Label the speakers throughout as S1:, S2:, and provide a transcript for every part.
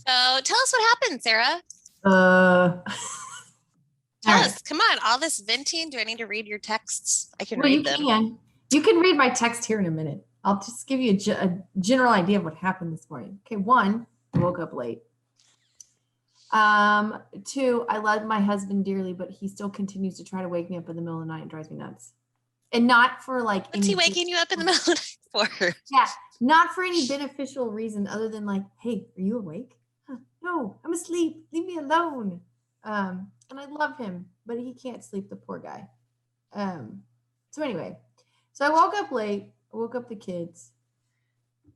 S1: So tell us what happened, Sarah.
S2: All
S1: Tell
S2: right.
S1: us. Come on. All this venting. Do I need to read your texts? I can
S2: Well, you
S1: read them.
S2: can. You can read my text here in a minute. I'll just give you a general idea of what happened this morning. Okay, one, I woke up late. Two, I love my husband dearly, but he still continues to try to wake me up in the middle of the night and drives me nuts. And not for like
S1: What's he waking you up in the middle of the night for?
S2: Yeah, not for any beneficial reason other than like, hey, are you awake? Huh, no, I'm asleep. Leave me alone. And I love him, but he can't sleep, the poor guy. So anyway, so I woke up late. I woke up the kids.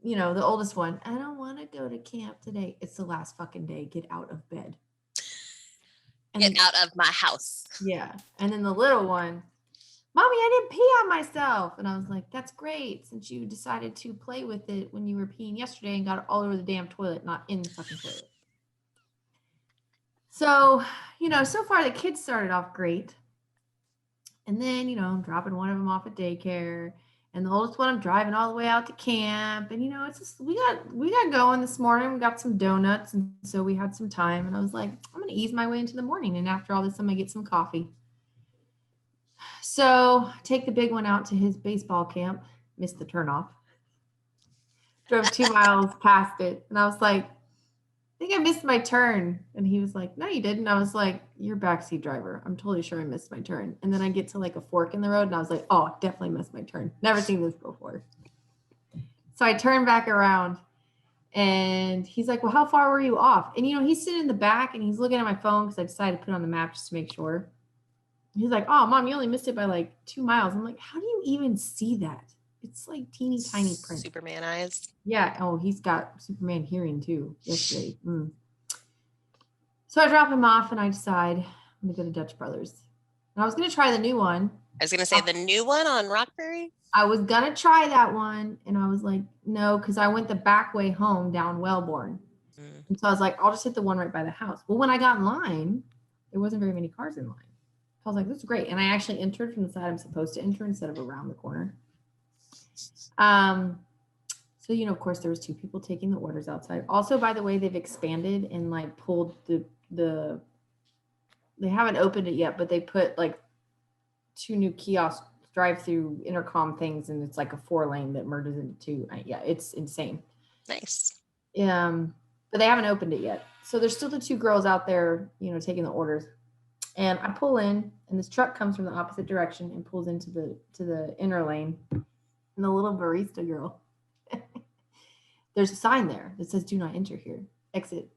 S2: You know, the oldest one. I don't want to go to camp today. It's the last fucking day. Get out of bed. And
S1: Get out of my house.
S2: yeah, and then the little one. Mommy, I didn't pee on myself. And I was like, that's great. Since you decided to play with it when you were peeing yesterday and got it all over the damn toilet, not in the fucking toilet. So, so far the kids started off great. And then, I'm dropping one of them off at daycare. And the oldest one I'm driving all the way out to camp. And it's just we got going this morning. We got some donuts, and so we had some time. And I was like, I'm gonna ease my way into the morning. And after all this, I'm gonna get some coffee. So take the big one out to his baseball camp. Missed the turnoff. Drove 2 miles past it. And I was like, I think I missed my turn. And he was like, no, you didn't. I was like, you're backseat driver. I'm totally sure I missed my turn. And then I get to like a fork in the road and I was like, oh, definitely missed my turn. Never seen this before. So I turned back around and he's like, well, how far were you off? And, he's sitting in the back and he's looking at my phone because I decided to put it on the map just to make sure. He's like, oh, Mom, you only missed it by like 2 miles. I'm like, how do you even see that? It's like teeny tiny print.
S1: Superman eyes.
S2: Yeah. Oh, he's got Superman hearing too. Yesterday. So I drop him off and I decide I'm going to go to Dutch Brothers. And I was going to try the new one.
S1: I was going to say the new one on Rockberry.
S2: I was going to try that one. And I was like, no, because I went the back way home down Wellborn. And so I was like, I'll just hit the one right by the house. Well, when I got in line, there wasn't very many cars in line. I was like, this is great. And I actually entered from the side I'm supposed to enter instead of around the corner. So, of course, there was 2 people taking the orders outside. Also, by the way, they've expanded and like pulled the they haven't opened it yet, but they put like 2 new kiosk drive-through intercom things, and it's like a 4-lane that merges into 2. Yeah, it's insane.
S1: Nice.
S2: But they haven't opened it yet. So there's still the 2 girls out there, taking the orders. And I pull in, and this truck comes from the opposite direction and pulls into the inner lane. And the little barista girl, there's a sign there that says, "Do not enter here. Exit,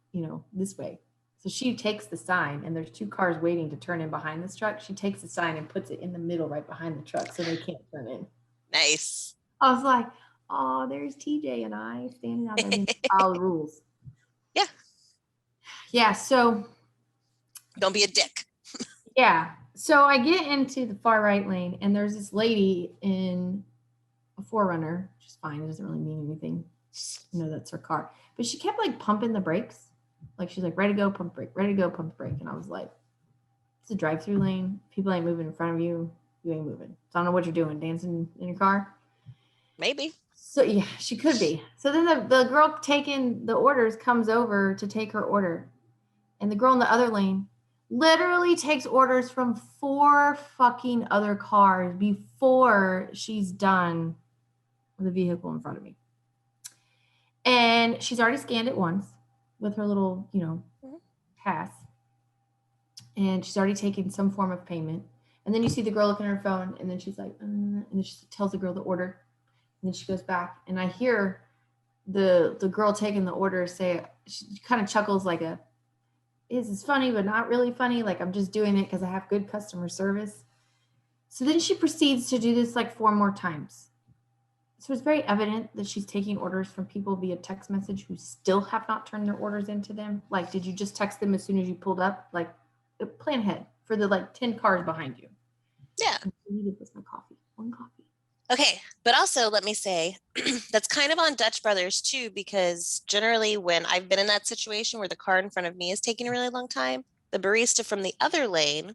S2: this way." So she takes the sign, and there's 2 cars waiting to turn in behind this truck. She takes the sign and puts it in the middle, right behind the truck, so they can't turn in.
S1: Nice.
S2: I was like, "Oh, there's TJ and I standing out there all the rules."
S1: Yeah.
S2: Yeah. So
S1: don't be a dick.
S2: Yeah. So I get into the far right lane, and there's this lady in a 4Runner, which is fine. It doesn't really mean anything. That's her car. But she kept like pumping the brakes. Like she's like, ready to go, pump brake, ready to go, pump brake. And I was like, it's a drive-through lane. People ain't moving in front of you. You ain't moving. So I don't know what you're doing, dancing in your car.
S1: Maybe.
S2: So yeah, she could be. So then the girl taking the orders comes over to take her order. And the girl in the other lane literally takes orders from 4 fucking other cars before she's done with the vehicle in front of me. And she's already scanned it once with her little, pass. And she's already taken some form of payment. And then you see the girl looking at her phone, and then she's like, and then she tells the girl the order. And then she goes back, and I hear the girl taking the order say, she kind of chuckles like this is funny, but not really funny. Like, I'm just doing it because I have good customer service. So then she proceeds to do this like 4 more times. So it's very evident that she's taking orders from people via text message who still have not turned their orders into them. Like, did you just text them as soon as you pulled up? Like, plan ahead for the like 10 cars behind you.
S1: Yeah.
S2: I needed this my coffee. 1 coffee.
S1: Okay, but also let me say that's kind of on Dutch Brothers too, because generally when I've been in that situation where the car in front of me is taking a really long time, the barista from the other lane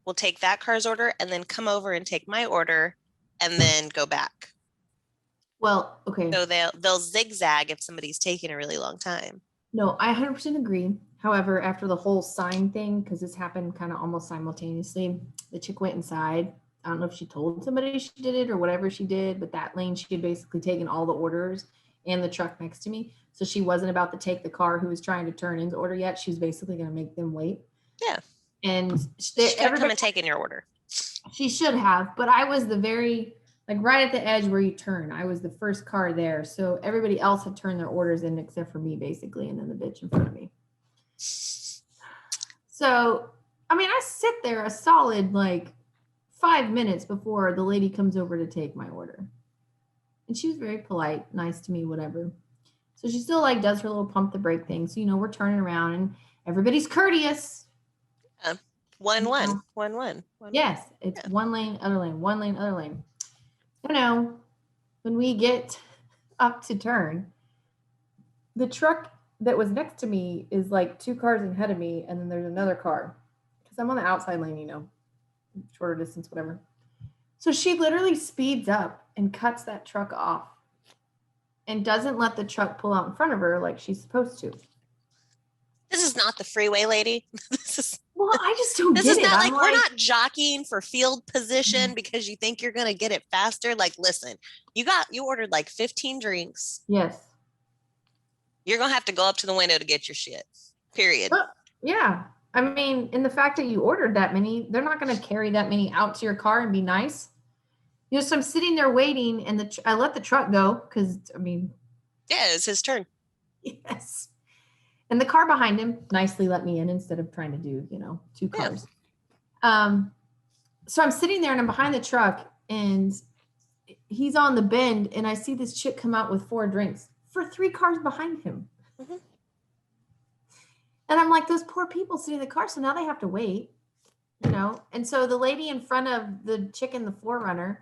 S1: will take that car's order and then come over and take my order and then go back.
S2: Well, okay.
S1: So they'll zigzag if somebody's taking a really long time.
S2: No, I 100% agree. However, after the whole sign thing, because this happened kind of almost simultaneously, the chick went inside. I don't know if she told somebody she did it or whatever she did, but that lane, she had basically taken all the orders and the truck next to me. So she wasn't about to take the car who was trying to turn into order yet. She was basically going to make them wait.
S1: Yeah.
S2: And
S1: She could have come
S2: everybody,
S1: and taken your order.
S2: she should have, but I was the very, like right at the edge where you turn. I was the first car there. So everybody else had turned their orders in except for me, basically, and then the bitch in front of me. So, I mean, I sit there a solid like 5 minutes before the lady comes over to take my order. And she was very polite, nice to me, whatever. So she still like does her little pump the brake thing. So, we're turning around and everybody's courteous.
S1: One,
S2: You
S1: one,
S2: know?
S1: one, one.
S2: Yes, it's one lane, other lane, one lane, other lane. When we get up to turn, the truck that was next to me is like 2 cars ahead of me, and then there's another car because I'm on the outside lane, shorter distance, whatever. So she literally speeds up and cuts that truck off and doesn't let the truck pull out in front of her like she's supposed to.
S1: This is not the freeway, lady.
S2: Well, I just don't
S1: This
S2: get
S1: is
S2: it.
S1: not
S2: I'm
S1: like we're not jockeying for field position because you think you're gonna get it faster. Like, listen, you ordered like 15 drinks.
S2: Yes.
S1: You're gonna have to go up to the window to get your shit. Period.
S2: Yeah. I mean, in the fact that you ordered that many, they're not going to carry that many out to your car and be nice. So I'm sitting there waiting, and I let the truck go because, I mean,
S1: yeah, it's his turn.
S2: Yes. And the car behind him nicely let me in instead of trying to do, 2 cars. Yeah. So I'm sitting there and I'm behind the truck and he's on the bend and I see this chick come out with 4 drinks for 3 cars behind him. Mm-hmm. And I'm like, those poor people sitting in the car. So now they have to wait, And so the lady in front of the chick in the 4Runner,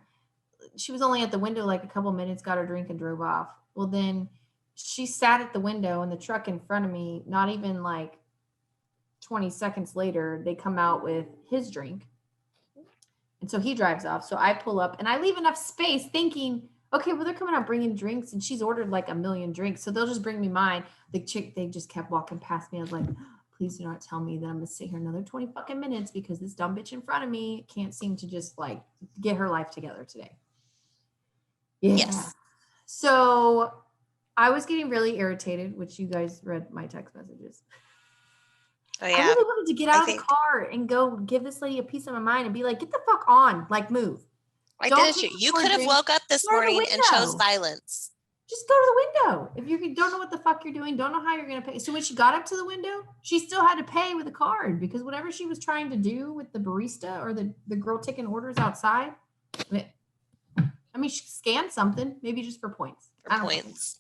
S2: she was only at the window like a couple minutes, got her drink and drove off. Well, then she sat at the window and the truck in front of me, not even like 20 seconds later, they come out with his drink. And so he drives off. So I pull up and I leave enough space thinking, okay, well, they're coming out bringing drinks and she's ordered like 1 million drinks. So they'll just bring me mine. The chick, they just kept walking past me. I was like, please do not tell me that I'm going to sit here another 20 fucking minutes because this dumb bitch in front of me can't seem to just like get her life together today. Yeah. Yes. So I was getting really irritated, which you guys read my text messages. Oh, yeah. I really wanted to get out of the car and go give this lady a piece of my mind and be like, get the fuck on, like move.
S1: Why didn't you? You could have woke up this morning and chose violence.
S2: Just go to the window. If you don't know what the fuck you're doing, don't know how you're going to pay. So when she got up to the window, she still had to pay with a card because whatever she was trying to do with the barista or the girl taking orders outside, I mean, she scanned something, maybe just for points.
S1: For points.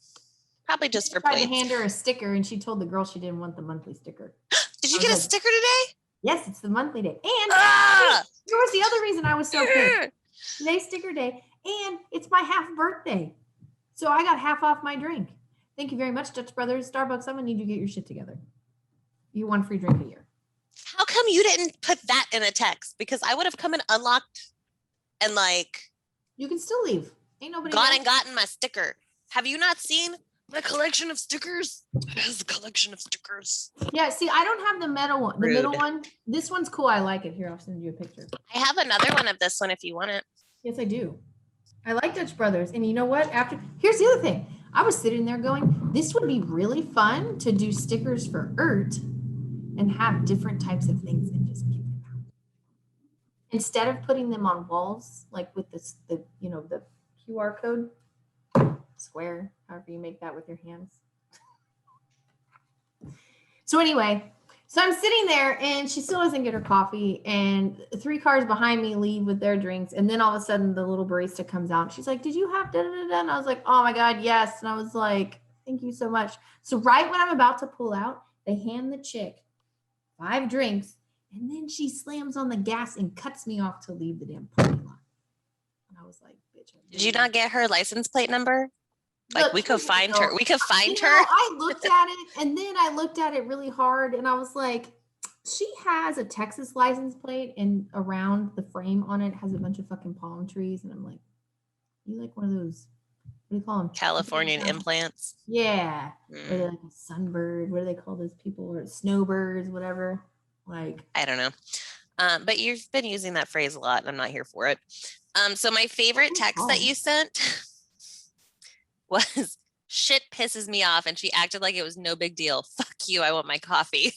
S1: Probably just for
S2: points.
S1: I
S2: tried to hand her a sticker and she told the girl she didn't want the monthly sticker.
S1: Did you get a sticker today?
S2: Yes, it's the monthly day. And here was the other reason I was so pissed. Today's sticker day, and it's my half birthday. So I got half off my drink. Thank you very much, Dutch Brothers. Starbucks, I'm going to need you to get your shit together. You won free drink a year.
S1: How come you didn't put that in a text? Because I would have come and unlocked and like...
S2: You can still leave. Ain't nobody
S1: gone and gotten my sticker. Have you not seen my collection of stickers? It has a collection of stickers.
S2: Yeah, see, I don't have the metal one. The middle one. This one's cool. I like it. Here, I'll send you a picture.
S1: I have another one of this one if you want it.
S2: Yes, I do. I like Dutch Brothers. And you know what? Here's the other thing. I was sitting there going, this would be really fun to do stickers for ERT and have different types of things and just give them out. Instead of putting them on walls, like with the QR code, square, however you make that with your hands. So anyway, so I'm sitting there and she still doesn't get her coffee and 3 cars behind me leave with their drinks. And then all of a sudden the little barista comes out. And she's like, did you have da-da-da-da? And I was like, oh my God, yes. And I was like, thank you so much. So right when I'm about to pull out, they hand the chick 5 drinks and then she slams on the gas and cuts me off to leave the damn parking lot. And I was like, bitch.
S1: Did you not get her license plate number? Like, look, we could find her. We could find her.
S2: I looked at it and then I looked at it really hard and I was like, she has a Texas license plate and around the frame on it has a bunch of fucking palm trees. And I'm like, you like one of those What do you call them?
S1: Californian implants.
S2: Yeah. Or
S1: Mm,
S2: they're like a sunbird. What do they call those people? Or snowbirds, whatever. Like,
S1: I don't know. But you've been using that phrase a lot, and I'm not here for it. So my favorite text that you sent was shit pisses me off, and she acted like it was no big deal. Fuck you, I want my coffee.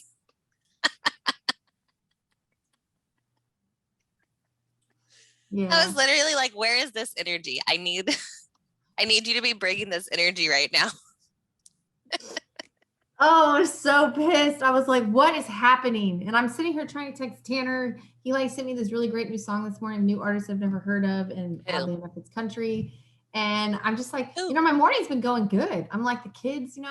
S2: yeah.
S1: I was literally like, where is this energy? I need you to be bringing this energy right now.
S2: Oh, I was so pissed. I was like, what is happening? And I'm sitting here trying to text Tanner. He like sent me this really great new song this morning, new artist I've never heard of, and oddly enough, it's country. And I'm just like, my morning's been going good. I'm like, the kids, they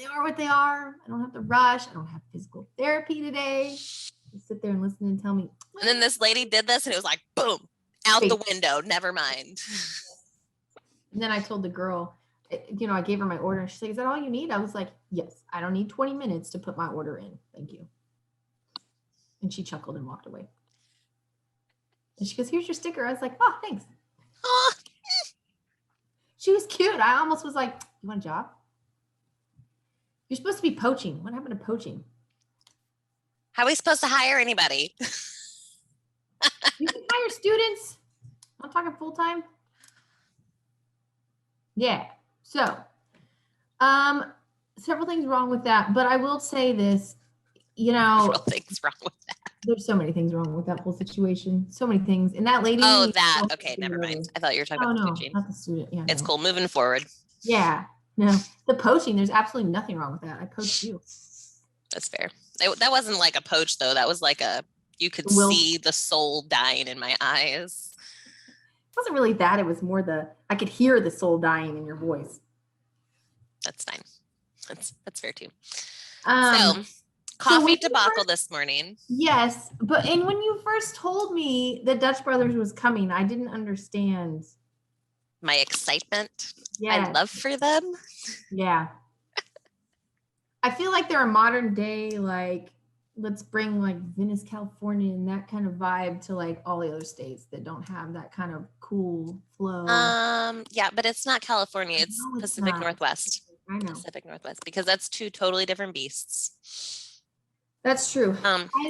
S2: are what they are. I don't have to rush. I don't have physical therapy today. Just sit there and listen and tell me.
S1: And then this lady did this, and it was like, boom, out the window. Never mind.
S2: And then I told the girl, I gave her my order, and she's like, is that all you need? I was like, yes, I don't need 20 minutes to put my order in. Thank you. And she chuckled and walked away. And she goes, here's your sticker. I was like, oh, thanks.
S1: Oh.
S2: She was cute. I almost was like, you want a job? You're supposed to be poaching. What happened to poaching?
S1: How are we supposed to hire anybody?
S2: You can hire students. I'm talking full time. Yeah. So, several things wrong with that, but I will say this,
S1: several things wrong with that.
S2: There's so many things wrong with that whole situation. So many things. And that lady.
S1: Oh, that. Okay, never mind. I thought you were talking about the poaching.
S2: Not the student. Yeah.
S1: It's cool. Moving forward.
S2: Yeah. No, the poaching, there's absolutely nothing wrong with that. I poached you.
S1: That's fair. That wasn't like a poach, though. That was like you could see the soul dying in my eyes.
S2: It wasn't really that. It was more I could hear the soul dying in your voice.
S1: That's fine. That's fair too. So coffee debacle this morning.
S2: Yes. And when you first told me that Dutch Brothers was coming, I didn't understand.
S1: My excitement.
S2: Yeah.
S1: My love for them.
S2: Yeah. I feel like they're a modern day, like, let's bring like Venice, California and that kind of vibe to like all the other states that don't have that kind of cool flow.
S1: Yeah, but it's not California. It's Pacific Northwest.
S2: I know.
S1: Pacific Northwest, because that's two totally different beasts.
S2: That's true.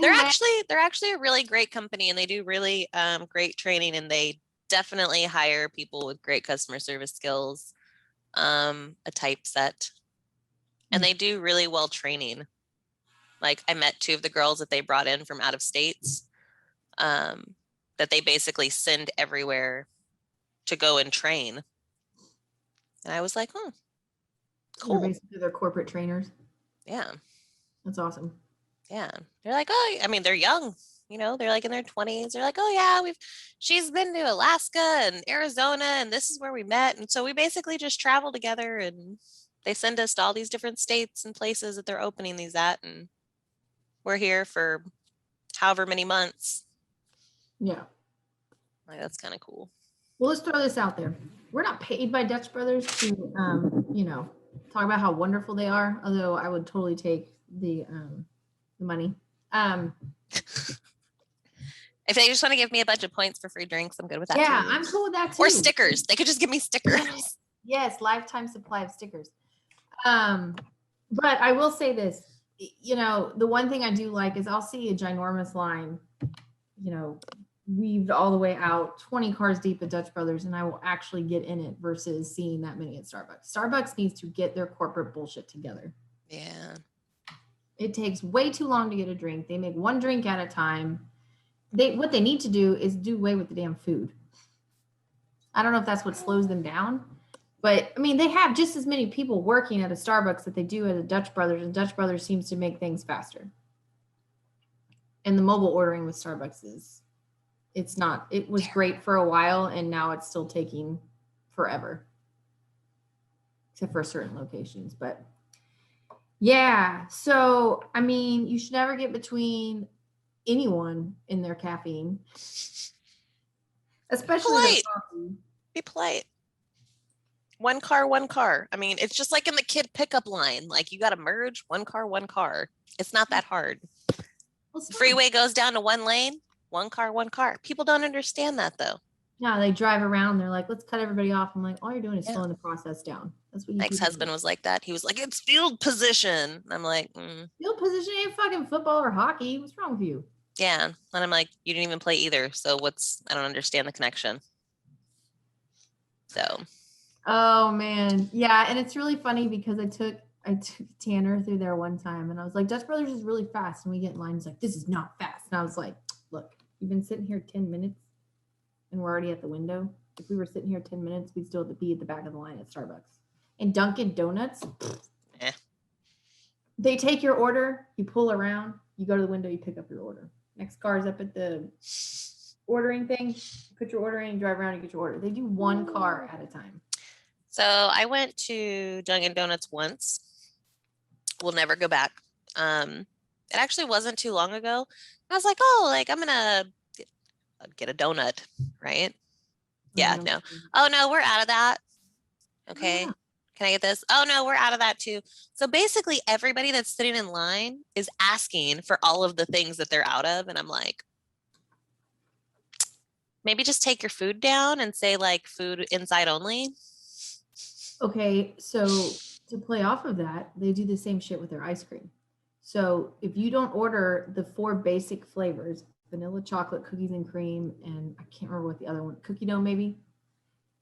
S1: They're actually a really great company, and they do really great training, and they definitely hire people with great customer service skills, a typeset, and they do really well training. Like, I met two of the girls that they brought in from out of states, that they basically send everywhere to go and train. And I was like, cool.
S2: They're corporate trainers.
S1: Yeah.
S2: That's awesome.
S1: Yeah. They're like, oh, I mean, they're young, they're like in their 20s. They're like, oh yeah, she's been to Alaska and Arizona, and this is where we met. And so we basically just travel together, and they send us to all these different states and places that they're opening these at. And we're here for however many months.
S2: Yeah.
S1: Like, that's kind of cool.
S2: Well, let's throw this out there. We're not paid by Dutch Brothers to, talk about how wonderful they are. Although I would totally take the money.
S1: If they just want to give me a bunch of points for free drinks, I'm good with that.
S2: Yeah,
S1: too.
S2: I'm cool with that too.
S1: Or stickers. They could just give me stickers.
S2: Yes, lifetime supply of stickers. But I will say this, the one thing I do like is I'll see a ginormous line, weaved all the way out 20 cars deep at Dutch Brothers, and I will actually get in it versus seeing that many at Starbucks. Starbucks needs to get their corporate bullshit together.
S1: Yeah.
S2: It takes way too long to get a drink. They make one drink at a time. What they need to do is do away with the damn food. I don't know if that's what slows them down, but I mean, they have just as many people working at a Starbucks that they do at a Dutch Brothers, and Dutch Brothers seems to make things faster. And the mobile ordering with Starbucks it was great for a while, and now it's still taking forever, except for certain locations. But yeah, so I mean, you should never get between anyone in their caffeine, especially
S1: polite. Be polite. One car, one car. I mean, it's just like in the kid pickup line. Like, you got to merge one car, one car. It's not that hard. Freeway goes down to one lane, one car, one car. People don't understand that, though.
S2: No, they drive around. They're like, let's cut everybody off. I'm like, all you're doing is
S1: Yeah.
S2: slowing the process down. That's what you
S1: My
S2: people do.
S1: ex-husband was like that. He was like, it's field position. I'm like,
S2: Field position ain't fucking football or hockey. What's wrong with you?
S1: yeah. And I'm like, you didn't even play either. So I don't understand the connection. So
S2: Oh man. Yeah. And it's really funny because I took Tanner through there one time and I was like, Dutch Brothers is really fast. And we get in line. He's like, this is not fast. And I was like, look, you've been sitting here 10 minutes and we're already at the window. If we were sitting here 10 minutes, we'd still be at the back of the line at Starbucks. And Dunkin' Donuts,
S1: eh.
S2: they take your order, you pull around, you go to the window, you pick up your order. Next car's up at the ordering thing, put your order in, you drive around, you get your order. They do one car at a time.
S1: So I went to Dunkin' Donuts once. We'll never go back. It actually wasn't too long ago. I was like, oh, like I'm gonna get a donut, right? Yeah, no. Oh no, we're out of that. Okay.
S2: Yeah.
S1: Can I get this? Oh no, we're out of that too. So basically everybody that's sitting in line is asking for all of the things that they're out of. And I'm like, maybe just take your food down and say like food inside only.
S2: Okay, so to play off of that, they do the same shit with their ice cream. So if you don't order the 4 basic flavors, vanilla, chocolate, cookies and cream, and I can't remember what the other one, cookie dough maybe.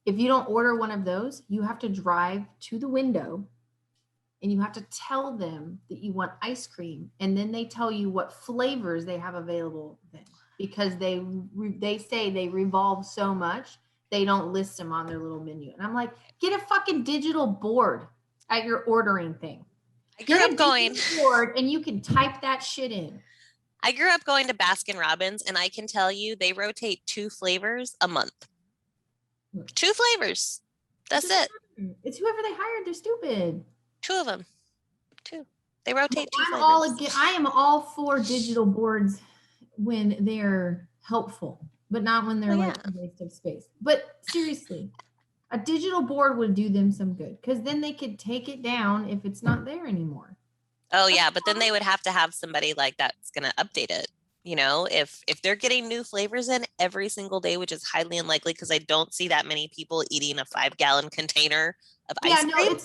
S2: If you don't order one of those, you have to drive to the window and you have to tell them that you want ice cream, and then they tell you what flavors they have available then, because they say they revolve so much they don't list them on their little menu. And I'm like, get a fucking digital board at your ordering thing.
S1: I grew
S2: Get a
S1: up going
S2: digital board and you can type that shit in.
S1: I grew up going to Baskin Robbins, and I can tell you they rotate 2 flavors a month. 2 flavors. That's it.
S2: It's whoever they hired. They're stupid.
S1: 2 of them. 2. They rotate 2
S2: I'm
S1: flavors.
S2: all again. I am all for digital boards when they're helpful, but not when they're like a waste of space. But seriously, a digital board would do them some good because then they could take it down if it's not there anymore.
S1: Oh yeah, but then they would have to have somebody like that's going to update it. You know, if they're getting new flavors in every single day, which is highly unlikely because I don't see that many people eating a 5-gallon container of ice cream.
S2: No,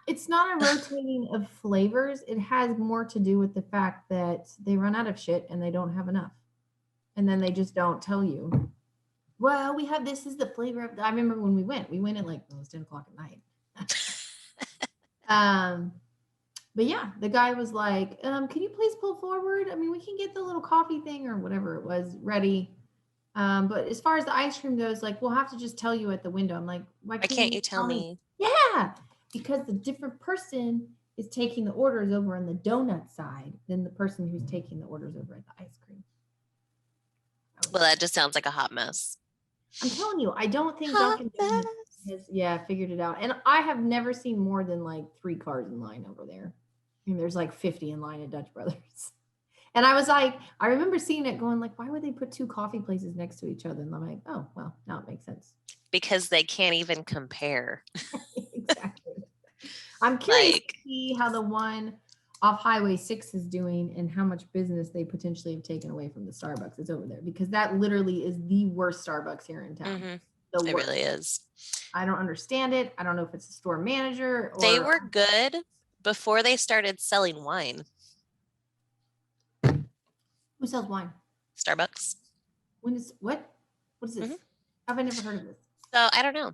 S2: it's not a rotating of flavors. It has more to do with the fact that they run out of shit and they don't have enough. And then they just don't tell you, well, we have this is the flavor of I remember when we went at like it was 10 o'clock at night. But yeah, the guy was like, can you please pull forward? I mean, we can get the little coffee thing or whatever it was ready. But as far as the ice cream goes, like we'll have to just tell you at the window. I'm like, why
S1: can't you tell me?
S2: Yeah, because the different person is taking the orders over on the donut side than the person who's taking the orders over at the ice cream.
S1: Well, that just sounds like a hot mess.
S2: I'm telling you, I don't think Dunkin' Donuts has figured it out. And I have never seen more than like 3 cars in line over there. I mean, there's like 50 in line at Dutch Brothers. And I was like, I remember seeing it going like, why would they put 2 coffee places next to each other? And I'm like, oh, well, now it makes sense.
S1: Because they can't even compare.
S2: Exactly. I'm curious to see how the one off Highway 6 is doing and how much business they potentially have taken away from the Starbucks that's over there, because that literally is the worst Starbucks here in town.
S1: Mm-hmm. It really is.
S2: I don't understand it. I don't know if it's a store manager or...
S1: They were good before they started selling wine.
S2: Who sells wine?
S1: Starbucks.
S2: What is this? Mm-hmm. Have I never heard of this?
S1: So I don't know.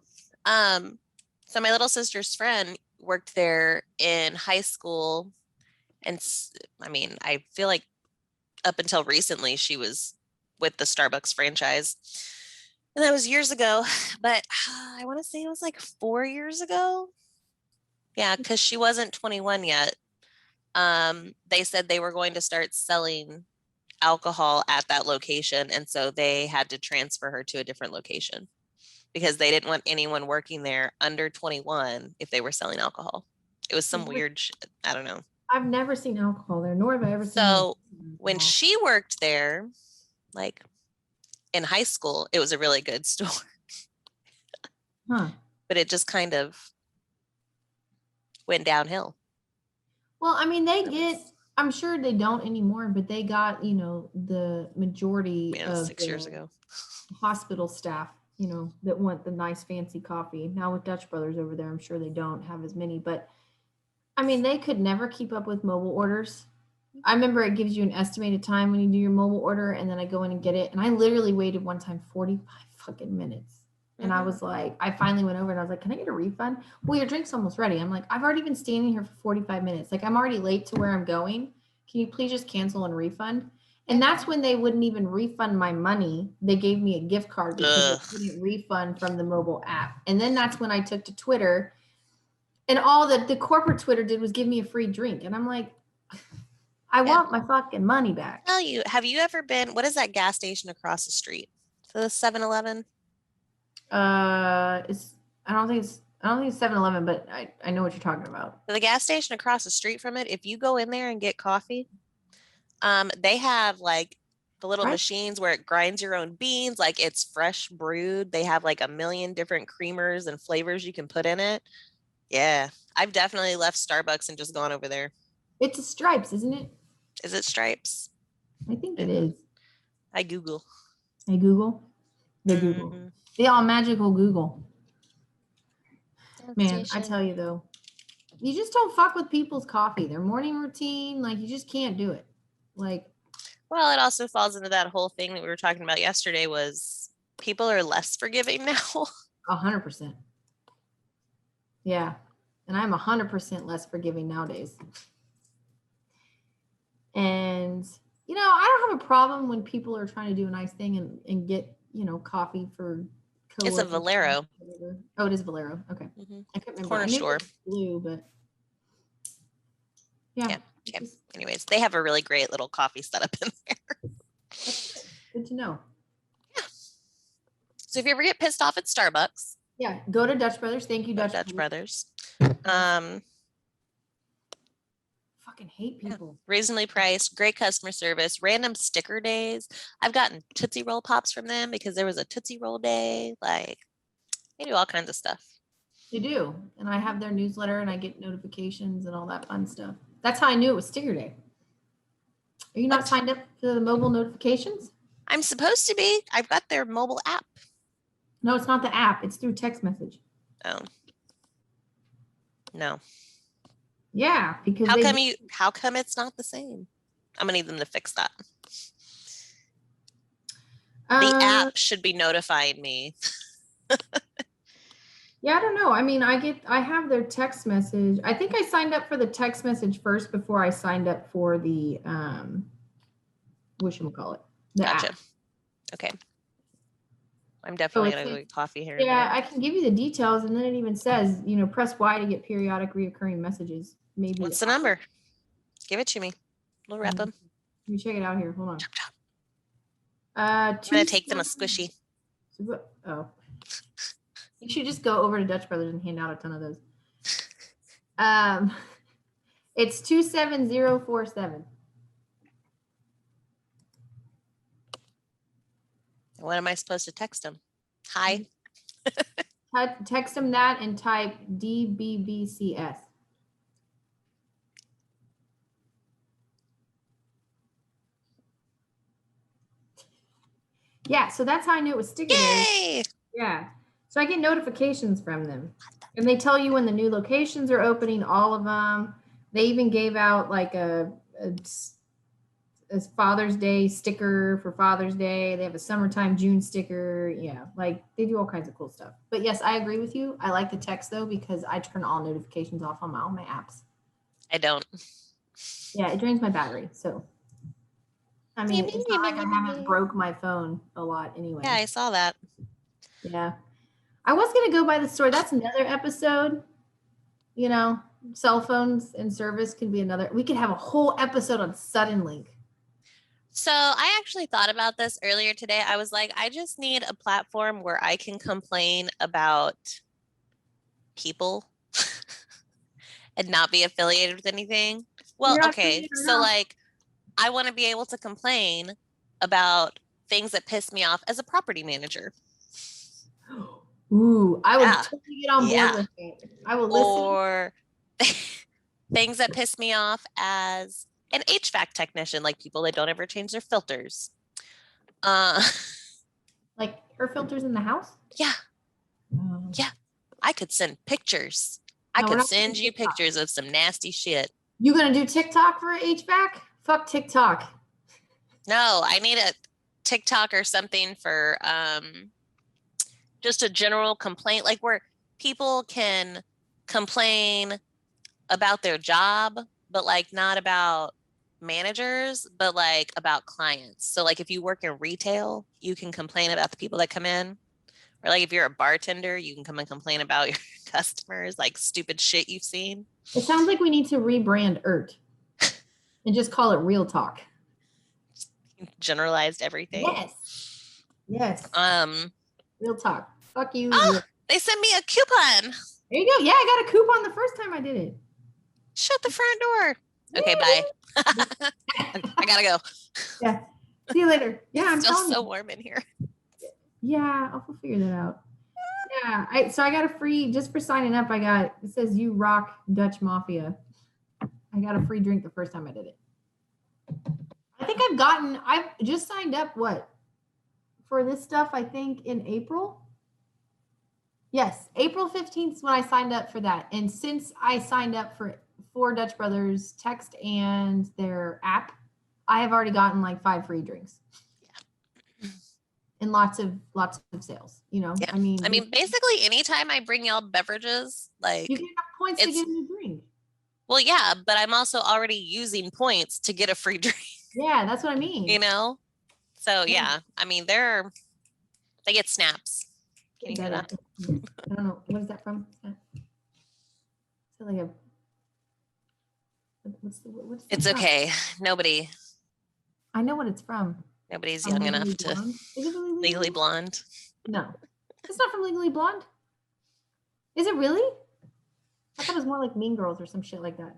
S1: So my little sister's friend worked there in high school. And I mean, I feel like up until recently, she was with the Starbucks franchise. And that was years ago. But I want to say it was like 4 years ago. Yeah, because she wasn't 21 yet. They said they were going to start selling alcohol at that location. And so they had to transfer her to a different location because they didn't want anyone working there under 21 if they were selling alcohol. It was some weird shit. I don't know.
S2: I've never seen alcohol there, nor have I ever seen.
S1: So when she worked there, like in high school, it was a really good store.
S2: Huh.
S1: But it just kind of went downhill.
S2: Well, I mean, I'm sure they don't anymore, but they got, the majority of
S1: 6 years ago
S2: hospital staff that want the nice fancy coffee. Now with Dutch Brothers over there, I'm sure they don't have as many, but I mean, they could never keep up with mobile orders. I remember it gives you an estimated time when you do your mobile order, and then I go in and get it. And I literally waited one time 45 fucking minutes. And I was like, I finally went over and I was like, can I get a refund? Well, your drink's almost ready. I'm like, I've already been standing here for 45 minutes. Like, I'm already late to where I'm going. Can you please just cancel and refund? And that's when they wouldn't even refund my money. They gave me a gift card because they couldn't refund from the mobile app. And then that's when I took to Twitter, and all that the corporate Twitter did was give me a free drink. And I'm like, I want my fucking money back.
S1: Tell you, have you ever been, what is that gas station across the street? The 7-Eleven?
S2: I don't think it's 7-Eleven, but I know what you're talking about.
S1: The gas station across the street from it, if you go in there and get coffee, they have like the little machines where it grinds your own beans, like it's fresh brewed. They have like a million different creamers and flavors you can put in it. Yeah, I've definitely left Starbucks and just gone over there.
S2: It's a Stripes, isn't it?
S1: Is it Stripes?
S2: I think it is.
S1: I Google.
S2: They Google. The all magical Google. Man, I tell you though, you just don't fuck with people's coffee. Their morning routine, like you just can't do it. Like,
S1: well, it also falls into that whole thing that we were talking about yesterday. Was people are less forgiving now.
S2: 100%. Yeah, and I'm 100% less forgiving nowadays. And I don't have a problem when people are trying to do a nice thing and get coffee for.
S1: It's a Valero.
S2: Oh, it is Valero. Okay. I couldn't remember.
S1: Corner store.
S2: Blue, but yeah.
S1: Anyways, they have a really great little coffee setup in there.
S2: Good to know.
S1: Yeah. So if you ever get pissed off at Starbucks,
S2: yeah, go to Dutch Brothers. Thank you, Dutch
S1: Brothers.
S2: Fucking hate people.
S1: Reasonably priced, great customer service, random sticker days. I've gotten Tootsie Roll Pops from them because there was a Tootsie Roll day. Like, they do all kinds of stuff.
S2: They do. And I have their newsletter and I get notifications and all that fun stuff. That's how I knew it was sticker day. Are you not signed up for the mobile notifications?
S1: I'm supposed to be. I've got their mobile app.
S2: No, it's not the app. It's through text message.
S1: Oh. No.
S2: Yeah, because
S1: how come it's not the same? I'm gonna need them to fix that. The app should be notifying me.
S2: Yeah, I don't know. I mean, I have their text message. I think I signed up for the text message first before I signed up for the whatchamacallit, the
S1: Gotcha.
S2: app.
S1: Okay. I'm definitely gonna go get coffee here.
S2: Yeah, I can give you the details, and then it even says, press Y to get periodic reoccurring messages. Maybe.
S1: What's the number? Give it to me. We'll wrap them.
S2: Let me check it out here. Hold on.
S1: I'm gonna take them a squishy.
S2: Oh. You should just go over to Dutch Brothers and hand out a ton of those. It's 27047.
S1: What am I supposed to text them? Hi.
S2: Text them that and type DBBCS. Yeah, so that's how I knew it was sticker day. Yeah. So I get notifications from them. And they tell you when the new locations are opening, all of them. They even gave out like a Father's Day sticker for Father's Day. They have a summertime June sticker. Yeah, like they do all kinds of cool stuff. But yes, I agree with you. I like the text though because I turn all notifications off on all my apps.
S1: I don't.
S2: Yeah, it drains my battery. So I mean, it's not like I haven't broke my phone a lot anyway.
S1: Yeah, I saw that.
S2: Yeah. I was going to go by the story. That's another episode. Cell phones and service can be another. We could have a whole episode on Suddenlink.
S1: So I actually thought about this earlier today. I was like, I just need a platform where I can complain about people and not be affiliated with anything. Well, okay. So like, I want to be able to complain about things that piss me off as a property manager.
S2: Ooh, I would totally get on board with it. I will listen.
S1: Or things that piss me off as an HVAC technician, like people that don't ever change their filters.
S2: Like air filters in the house?
S1: Yeah.
S2: Um,
S1: Yeah. I could send pictures. I
S2: No, we're
S1: could
S2: not
S1: send
S2: doing
S1: you
S2: TikTok.
S1: pictures of some nasty shit.
S2: You gonna do TikTok for HVAC? Fuck TikTok.
S1: No, I need a TikTok or something for just a general complaint, like where people can complain about their job, but like not about managers, but like about clients. So like if you work in retail, you can complain about the people that come in. Or like if you're a bartender, you can come and complain about your customers, like stupid shit you've seen.
S2: It sounds like we need to rebrand ERT and just call it Real Talk.
S1: Generalized everything.
S2: Yes. Yes.
S1: Um,
S2: Real Talk. Fuck you.
S1: oh, they sent me a coupon.
S2: There you go. Yeah, I got a coupon the first time I did it.
S1: Shut the front door. Okay, bye. I gotta go.
S2: Yeah. See you later. Yeah, I'm
S1: It's still
S2: telling
S1: so
S2: you.
S1: warm in here.
S2: Yeah, I'll figure that out. Yeah, I got a free just for signing up. It says you rock Dutch Mafia. I got a free drink the first time I did it. I think I've just signed up for this stuff, I think in April. Yes, April 15th is when I signed up for that. And since I signed up for Dutch Brothers text and their app, I have already gotten like 5 free drinks. And lots of sales,
S1: Yeah.
S2: I mean,
S1: basically anytime I bring y'all beverages, like
S2: you get enough points to get a drink.
S1: well, yeah, but I'm also already using points to get a free drink.
S2: Yeah, that's what I mean.
S1: So
S2: Yeah.
S1: yeah, I mean they get snaps. Can you hear that?
S2: I don't know. What is that from? Is that like a what's the
S1: It's
S2: from?
S1: okay.
S2: I know what it's from.
S1: Nobody's
S2: From
S1: young
S2: Legally
S1: enough to
S2: Blonde? Is it really
S1: Legally Blonde.
S2: No. It's not from Legally Blonde. Is it really? I thought it was more like Mean Girls or some shit like that.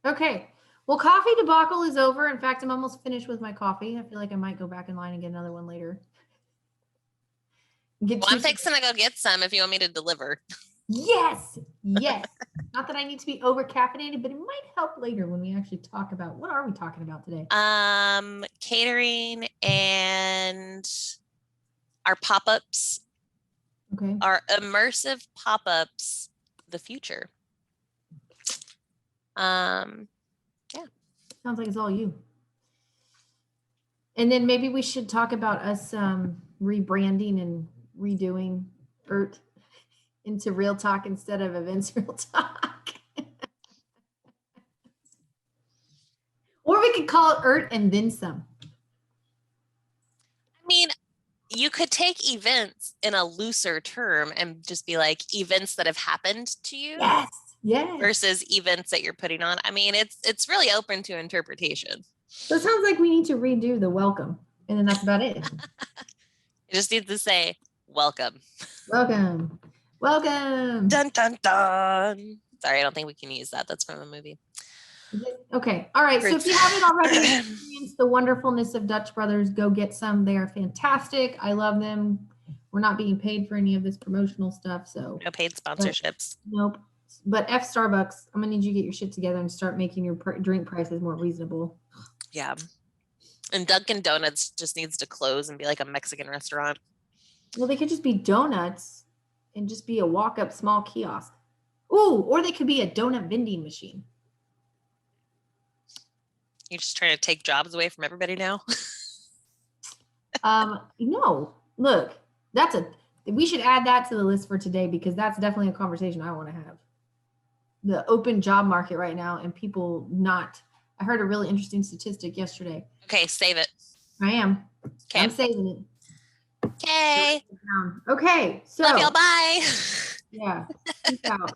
S2: Okay. Well, coffee debacle is over. In fact, I'm almost finished with my coffee. I feel like I might go back in line and get another one later.
S1: Well, I'm fixing to go get some if you want me to deliver.
S2: Yes. Yes. Not that I need to be over caffeinated, but it might help later when we actually talk about what are we talking about today?
S1: Catering and our pop-ups.
S2: Okay.
S1: Our immersive pop-ups, the future. Yeah.
S2: Sounds like it's all you. And then maybe we should talk about us rebranding and redoing ERT into Real Talk instead of Events Real Talk. Or we could call it ERT and then some.
S1: I mean, you could take events in a looser term and just be like events that have happened to you.
S2: Yes. Yes.
S1: Versus events that you're putting on. I mean, it's really open to interpretation.
S2: So it sounds like we need to redo the welcome. And then that's about it.
S1: You just need to say welcome.
S2: Welcome. Welcome.
S1: Dun dun dun. Sorry, I don't think we can use that. That's from a movie.
S2: Okay. All right. So if you haven't already experienced the wonderfulness of Dutch Brothers, go get some. They are fantastic. I love them. We're not being paid for any of this promotional stuff. So
S1: no paid sponsorships.
S2: Nope. But F Starbucks, I'm gonna need you to get your shit together and start making your drink prices more reasonable.
S1: Yeah. And Dunkin' Donuts just needs to close and be like a Mexican restaurant.
S2: Well, they could just be donuts and just be a walk-up small kiosk. Ooh, or they could be a donut vending machine.
S1: You're just trying to take jobs away from everybody now?
S2: No. Look, we should add that to the list for today because that's definitely a conversation I want to have. The open job market right now and people not. I heard a really interesting statistic yesterday.
S1: Okay, save it.
S2: I am.
S1: Okay.
S2: I'm saving it.
S1: Okay.
S2: Okay. So
S1: love y'all. Bye.
S2: Yeah. Peace out.